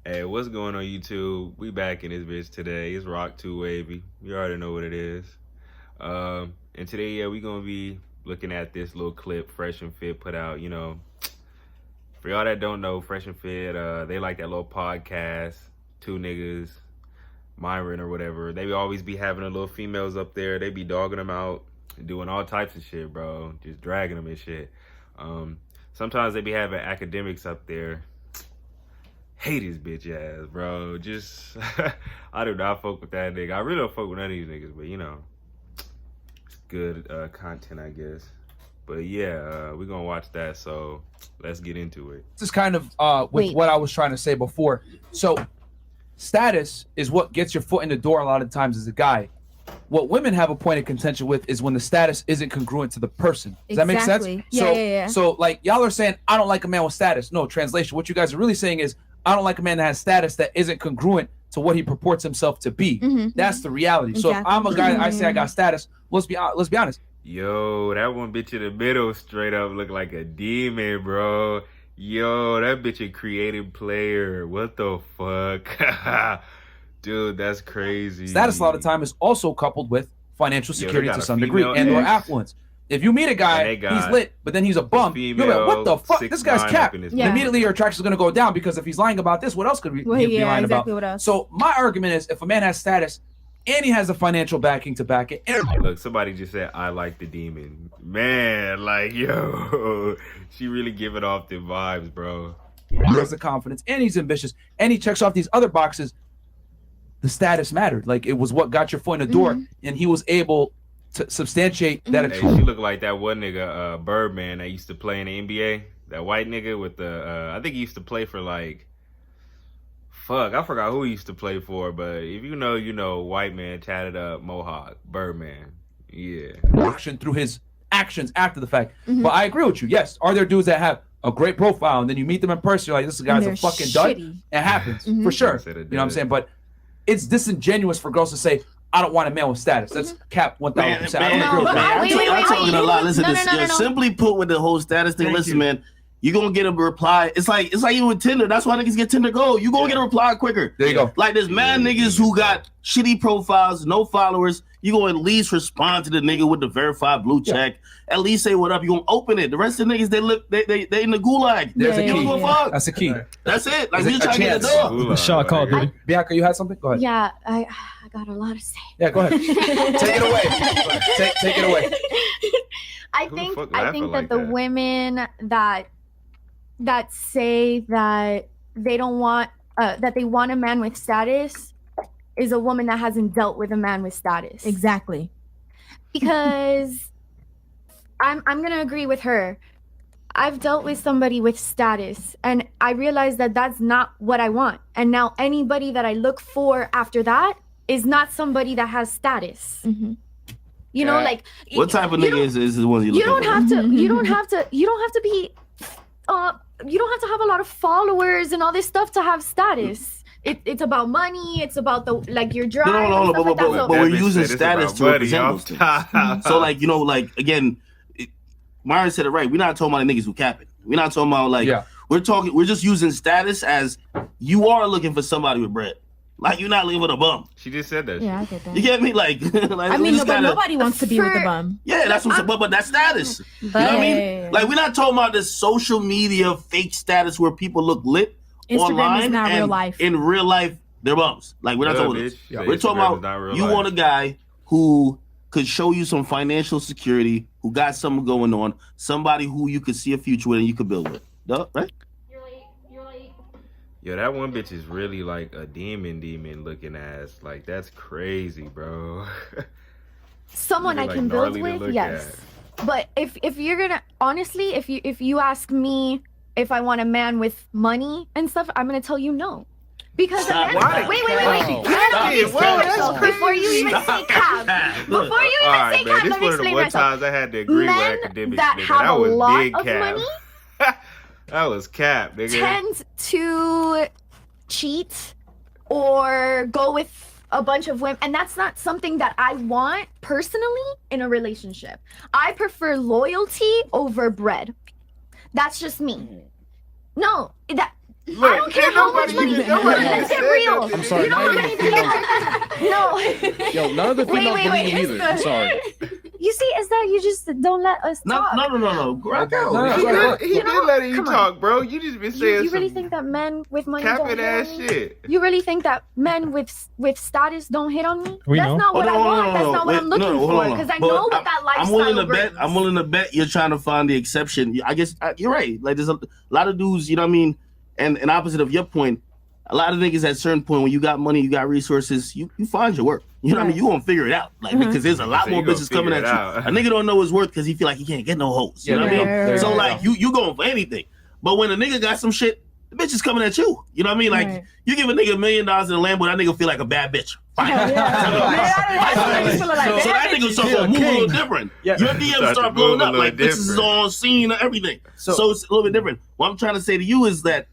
Hey, what's going on YouTube? We back in this bitch today. It's Rock 2 Wavy. You already know what it is. And today, yeah, we gonna be looking at this little clip Fresh and Fit put out. You know, for y'all that don't know, Fresh and Fit, they like that little podcast, two niggas, Myron or whatever. They always be having the little females up there. They be dogging them out, doing all types of shit, bro. Just dragging them and shit. Sometimes they be having academics up there. Hate his bitch ass, bro. Just, I do not fuck with that nigga. I really don't fuck with none of these niggas, but you know, it's good content, I guess. But yeah, we're gonna watch that, so let's get into it. This is kind of with what I was trying to say before. So status is what gets your foot in the door a lot of times as a guy. What women have a point of contention with is when the status isn't congruent to the person. Does that make sense? Yeah. So like y'all are saying, I don't like a man with status. No, translation. What you guys are really saying is, I don't like a man that has status that isn't congruent to what he purports himself to be. That's the reality. Exactly. So if I'm a guy, I say I got status. Let's be honest. Yo, that one bitch in the middle straight up look like a demon, bro. Yo, that bitch a creative player. What the fuck? Dude, that's crazy. Status a lot of time is also coupled with financial security to some degree and or affluence. If you meet a guy, he's lit, but then he's a bum, you're like, what the fuck? This guy's capped. Immediately your attraction is going to go down because if he's lying about this, what else could we be lying about? What else? So my argument is, if a man has status and he has the financial backing to back it. Look, somebody just said, I like the demon. Man, like, yo, she really giving off the vibes, bro. He has the confidence and he's ambitious and he checks off these other boxes. The status mattered. Like, it was what got your foot in the door, and he was able to substantiate that. Hey, she looked like that one nigga, Birdman, that used to play in the NBA. That white nigga with the, I think he used to play for like, fuck, I forgot who he used to play for, but if you know, you know, white man, tatted up, mohawk, Birdman. Yeah. Action through his actions after the fact. But I agree with you. Yes, are there dudes that have a great profile, and then you meet them in person, you're like, this guy's a fucking dud? It happens, for sure. You know what I'm saying? But it's disingenuous for girls to say, I don't want a man with status. That's cap 1,000%. I don't agree with that. I'm talking a lot. Listen, simply put with the whole status thing. Listen, man, you're gonna get a reply. It's like even with Tinder. That's why niggas get Tinder Gold. You gonna get a reply quicker. There you go. Like there's mad niggas who got shitty profiles, no followers. You gonna at least respond to the nigga with the verified blue check. At least say what up. You gonna open it. The rest of the niggas, they in the gulag. There's a key. Fuck. That's a key. That's it. Like we just trying to get the door. Shot called, dude. Bianca, you had something? Go ahead. Yeah, I got a lot to say. Yeah, go ahead. Take it away. Take it away. I think that the women that say that they don't want that they want a man with status is a woman that hasn't dealt with a man with status. Exactly. Because I'm gonna agree with her. I've dealt with somebody with status and I realized that that's not what I want. And now anybody that I look for after that is not somebody that has status. You know, like what type of nigga is the one you look for? You don't have to be you don't have to have a lot of followers and all this stuff to have status. It's about money. It's about your drive. No, but we're using status to represent those things. So like, you know, like again, Myron said it right. We're not talking about the niggas who capping. We're not talking about we're just using status as you are looking for somebody with bread. Like you're not living with a bum. She just said that. Yeah, I get that. You get me? Like I mean, nobody wants to be with a bum. Yeah, that's what's but that's status. You know what I mean? Like we're not talking about this social media fake status where people look lit online is not real life. In real life, they're bums. Like we're not talking about this. We're talking about you want a guy who could show you some financial security, who got something going on, somebody who you could see a future with and you could build with. Duh, right? Yo, that one bitch is really like a demon looking ass. Like that's crazy, bro. Someone I can build with, yes. But if you're gonna honestly, if you ask me if I want a man with money and stuff, I'm gonna tell you no. Because wait. Before you even say cap, let me explain myself. Times I had to agree with academics, that nigga. have That was a lot big of cap. money That was cap, nigga. tend to cheat or go with a bunch of women, and that's not something that I want personally in a relationship. I prefer loyalty over bread. That's just me. No, Look, I don't care how much money. Let's get real. I'm sorry. You know how many people? No. Yo, none of the females believe you either. I'm sorry. You see, is that you just don't let us talk? No. He did let you talk, bro. You just been saying you really think that men with money don't capping hit ass on me? shit. You really think that men with status don't hit on me? We That's know. not what I want. That's not what I'm looking for. Because I know what that lifestyle brings. I'm willing to bet you're trying to find the exception. I guess you're right. Like there's a lot of dudes, you know what I mean? And opposite of your point, a lot of niggas at a certain point when you got money, you got resources, you find your work. You know what I mean? You gonna figure it out. Like because there's a lot more bitches coming at you. A nigga don't know his worth because he feel like he can't get no hoes. You know what I mean? So like you going for anything. But when a nigga got some shit, the bitch is coming at you. You know what I mean? Like you give a nigga $1 million in a Lambo, that nigga feel like a bad bitch. Fine. So that nigga start to move a little different. Your DMs start blowing up. Like bitches is on scene and everything. So it's a little bit different. What I'm trying to say to you is that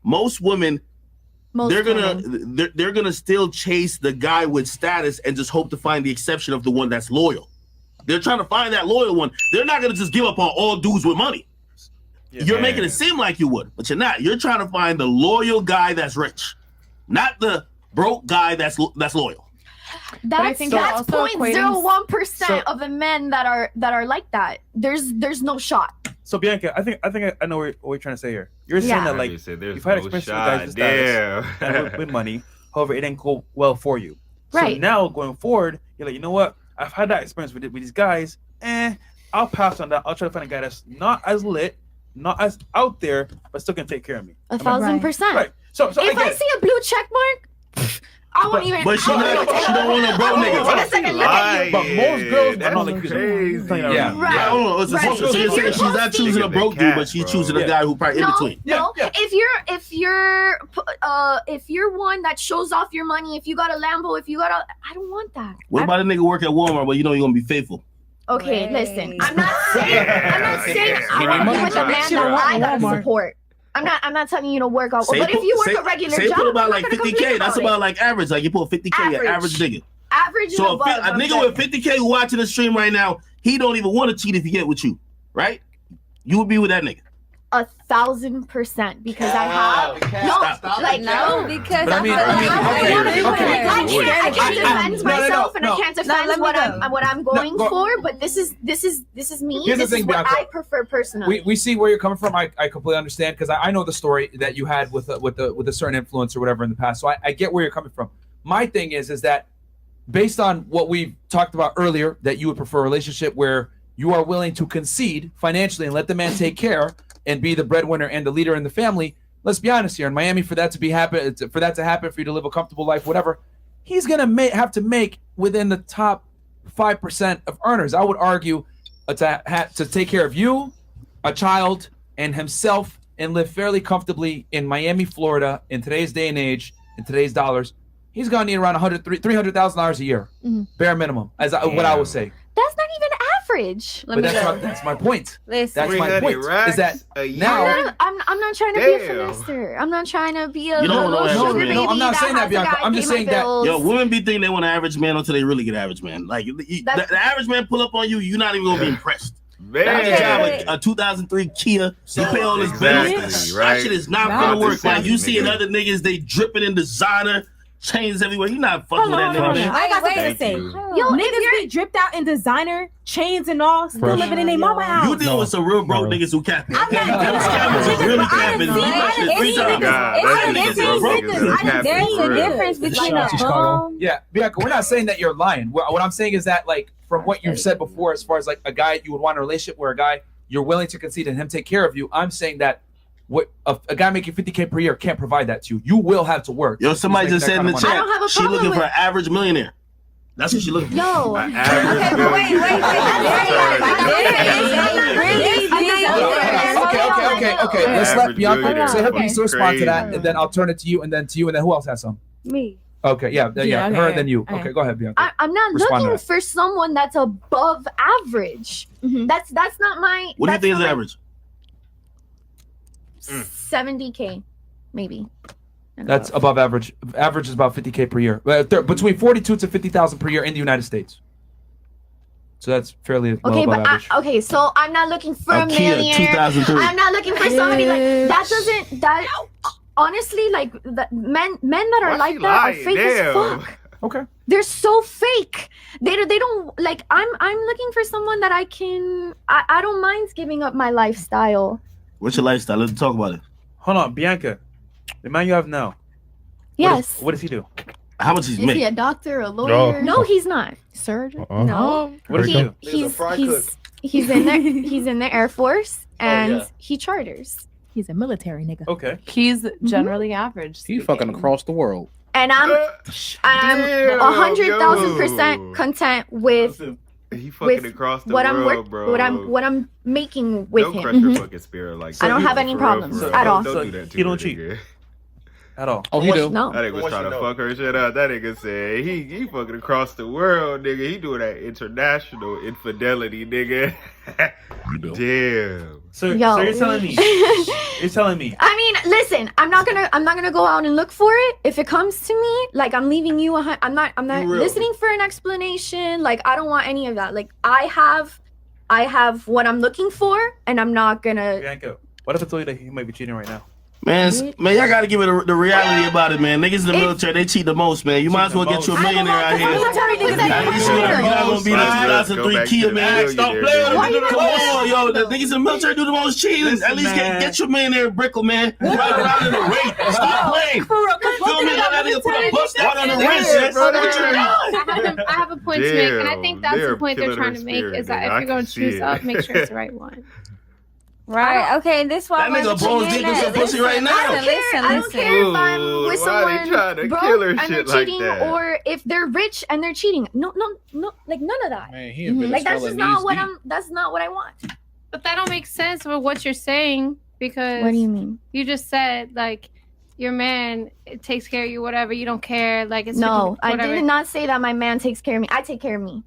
most women, they're gonna still chase the guy with status and just hope to find the exception of the one that's loyal. They're trying to find that loyal one. They're not gonna just give up on all dudes with money. You're making it seem like you would, but you're not. You're trying to find the loyal guy that's rich, not the broke guy that's loyal. That's 0.01% of the men that are like that. There's no shot. So Bianca, I think I know what you're trying to say here. You're saying that like you've had experience with guys with status and with money. However, it didn't go well for you. Right. So now going forward, you're like, you know what? I've had that experience with these guys. I'll pass on that. I'll try to find a guy that's not as lit, not as out there, but still can take care of me. 1,000%. Right. So if I see a blue check mark, I won't even. But she don't want no broke niggas. Take a second look at you. But most girls, that's not like crazy. Yeah. Right. I don't know. So you're saying she's not choosing a broke dude, but she's choosing a guy who probably in between. No. If you're one that shows off your money, if you got a Lambo, I don't want that. What about a nigga work at Walmart, but you know you're gonna be faithful? Okay, listen. I'm not saying I want to be with a man that I gotta support. I'm not telling you to work out. But if you work a regular job, put about like 50K. That's about like average. Like you put 50K, average nigga. Average. So a nigga with 50K who watching the stream right now, he don't even want to cheat if he get with you, right? You would be with that nigga. 1,000% because I have because I can't defend myself and I can't defend what I'm going for. But this is me. This is what I prefer personally. We see where you're coming from. I completely understand because I know the story that you had with a certain influence or whatever in the past. So I get where you're coming from. My thing is that based on what we've talked about earlier, that you would prefer a relationship where you are willing to concede financially and let the man take care and be the breadwinner and the leader in the family. Let's be honest here. In Miami, for that to happen, for you to live a comfortable life, whatever, he's gonna have to make within the top 5% of earners. I would argue to take care of you, a child, and himself, and live fairly comfortably in Miami, Florida, in today's day and age, in today's dollars. He's gonna need around $300,000 a year, bare minimum, what I would say. That's not even average. But that's my point. Listen, that's my point. Is that now? I'm not trying to be a finesse. I'm not trying to be a little sugar baby. No, I'm not saying that, Bianca. I'm just saying that. Yo, women be thinking they want an average man until they really get average man. Like the average man pull up on you, you're not even gonna be impressed. A 2003 Kia, he pay all his bills. That shit is not gonna work. Like you seeing other niggas, they dripping in designer. Chains everywhere. You're not fucking with that nigga, man. I got something to say. Yo, niggas be dripped out in designer, chains and all, still living in their mama house. You deal with some real broke niggas who capping. I'm not scammers is really capping. There's a difference between a bum. Yeah, Bianca, we're not saying that you're lying. What I'm saying is that, like, from what you've said before, as far as like a guy you would want a relationship where a guy you're willing to concede and him take care of you, I'm saying that what a guy making $50K per year can't provide that to you. You will have to work. Yo, somebody just said in the chat, she looking for an average millionaire. That's what she looking for. Yo, Wait. Okay. Let's let Bianca say her piece to respond to that, and then I'll turn it to you, and then who else has some? Me. Okay, yeah, her, then you. Okay, go ahead, Bianca. I'm not looking for someone that's above average. That's not my. What do you think is average? 70K, maybe. That's above average. Average is about 50K per year. Between 42 to 50,000 per year in the United States. So that's fairly low above average. Okay, so I'm not looking for a millionaire. I'm not looking for somebody like that. honestly, like the men that are like that are fake as fuck. Okay. They're so fake. They don't like. I'm looking for someone that I don't mind giving up my lifestyle. What's your lifestyle? Let's talk about it. Hold on, Bianca. The man you have now. Yes. What does he do? How much he's making? Is he a doctor, a lawyer? No, he's not. Surgeon? No. What does he do? He's in the Air Force and he charters. He's a military nigga. Okay. He's generally average. He's fucking across the world. And I'm 100,000% content with he fucking across the world, bro. What I'm making with him. Don't crush your fucking spirit like that. I don't have any problems at all. Don't do that to He don't her, cheat. nigga. At all. Oh, he do. No. That nigga was trying to fuck her shit up. That nigga said he fucking across the world, nigga. He doing that international infidelity, nigga. Damn. So you're telling me? You're telling me? I mean, listen. I'm not gonna go out and look for it. If it comes to me, like I'm leaving you. I'm not listening for an explanation. Like I don't want any of that. Like I have what I'm looking for, and I'm not gonna. Bianca, what if I told you that he might be cheating right now? Man, y'all gotta give it the reality about it, man. Niggas in the military, they cheat the most, man. You might as well get you a millionaire out here. You're not gonna be the 2003 Kia, man. Stop playing. Come on, yo. The niggas in the military do the most cheating. At least get your millionaire brickle, man. Right around in the rate. Stop playing. Feel me? That nigga put a bust out on the wrist. I have a point to make, and I think that's the point they're trying to make, is that if you're gonna choose up, make sure it's the right one. Right. Okay. This one. That nigga Bones dick is some pussy right now. I don't care if I'm with someone broke and they're cheating, or if they're rich and they're cheating. No, like none of that. Man, like that's just not what That's not what I want. But that don't make sense with what you're saying, because what do you mean? You just said like your man takes care of you, whatever. You don't care. Like it's no. I did not say that my man takes care of me. I take care of me.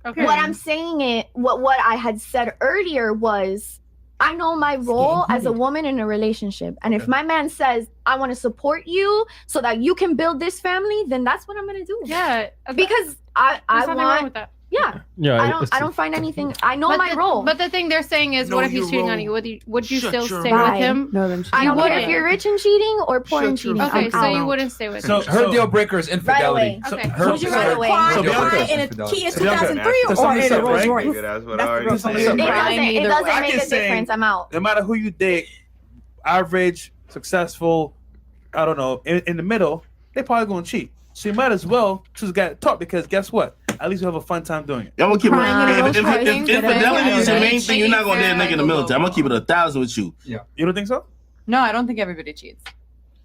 Okay. What I'm saying what I had said earlier was, I know my role as a woman in a relationship. And if my man says, I want to support you so that you can build this family, then that's what I'm going to do. Yeah. Because I want... wrong with that. Yeah. I don't find anything. I know my role. But the thing they're saying is, what if he's cheating on you? Would you still stay with him? No, then I don't care if you're rich and cheating or poor and cheating. Okay, so you wouldn't stay with him. So her deal breaker is infidelity. Right away. Would you rather cry in a Kia 2003 or in a Rolls Royce? That's what I already said. It doesn't make a difference. I'm out. No matter who you date, average, successful, I don't know, in the middle, they probably gonna cheat. So you might as well choose a guy to talk, because guess what? At least you have a fun time doing it. I'm gonna keep it. If infidelity is the main thing, you're not gonna date a nigga in the military. I'm gonna keep it 1,000 with you. Yeah. You don't think so? No, I don't think everybody cheats.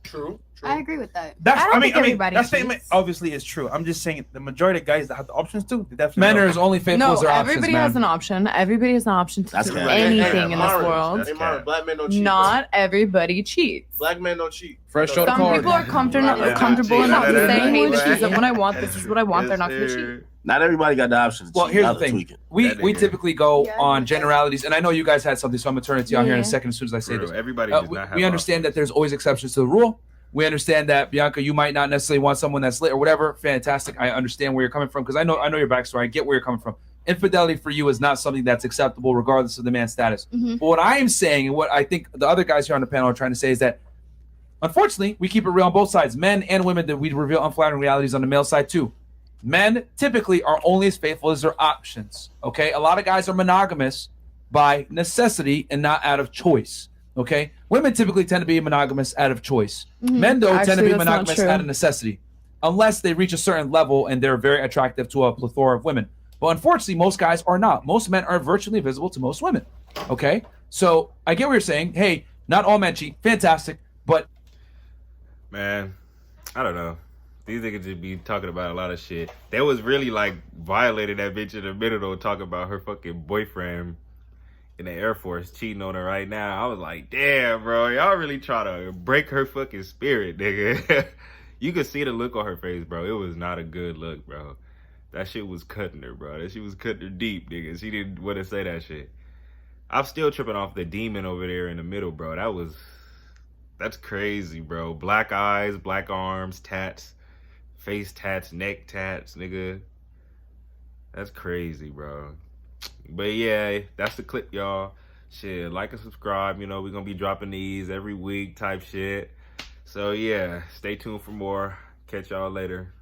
True. I agree with that. I mean, that statement obviously is true. I'm just saying the majority of guys that have the options to, they definitely men are only faithful as their options. Everybody has an option. Everybody has an option to do anything in this world. Black men don't cheat. Not everybody cheats. Black men don't cheat. Fresh out of Some people are comfortable enough to say, hey, this isn't what I want. This is what I want. They're not going to cheat. Not everybody got the options. Well, here's the thing. We typically go on generalities, and I know you guys had something, so I'm gonna turn it to you out here in a second as soon as I say this. Everybody does not have we understand that there's always exceptions to the rule. We understand that, Bianca, you might not necessarily want someone that's lit or whatever. Fantastic. I understand where you're coming from, because I know your backstory. I get where you're coming from. Infidelity for you is not something that's acceptable regardless of the man's status. But what I am saying, and what I think the other guys here on the panel are trying to say, is that unfortunately, we keep it real on both sides. Men and women, that we reveal unflattering realities on the male side too. Men typically are only as faithful as their options. Okay, a lot of guys are monogamous by necessity and not out of choice. Okay, women typically tend to be monogamous out of choice. Men, though, tend to be monogamous out of necessity, unless they reach a certain level and they're very attractive to a plethora of women. But unfortunately, most guys are not. Most men are virtually invisible to most women. Okay, so I get what you're saying. Hey, not all men cheat. Fantastic, but man, I don't know. These niggas just be talking about a lot of shit. They was really like violating that bitch in the middle though, talking about her fucking boyfriend in the Air Force cheating on her right now. I was like, damn, bro, y'all really try to break her fucking spirit, nigga. You could see the look on her face, bro. It was not a good look, bro. That shit was cutting her, bro. That shit was cutting her deep, nigga. She didn't want to say that shit. I'm still tripping off the demon over there in the middle, bro. That's crazy, bro. Black eyes, black arms, tats, face tats, neck tats, nigga. That's crazy, bro. But yeah, that's the clip, y'all. Shit, like and subscribe. You know, we're gonna be dropping these every week type shit. So yeah, stay tuned for more. Catch y'all later.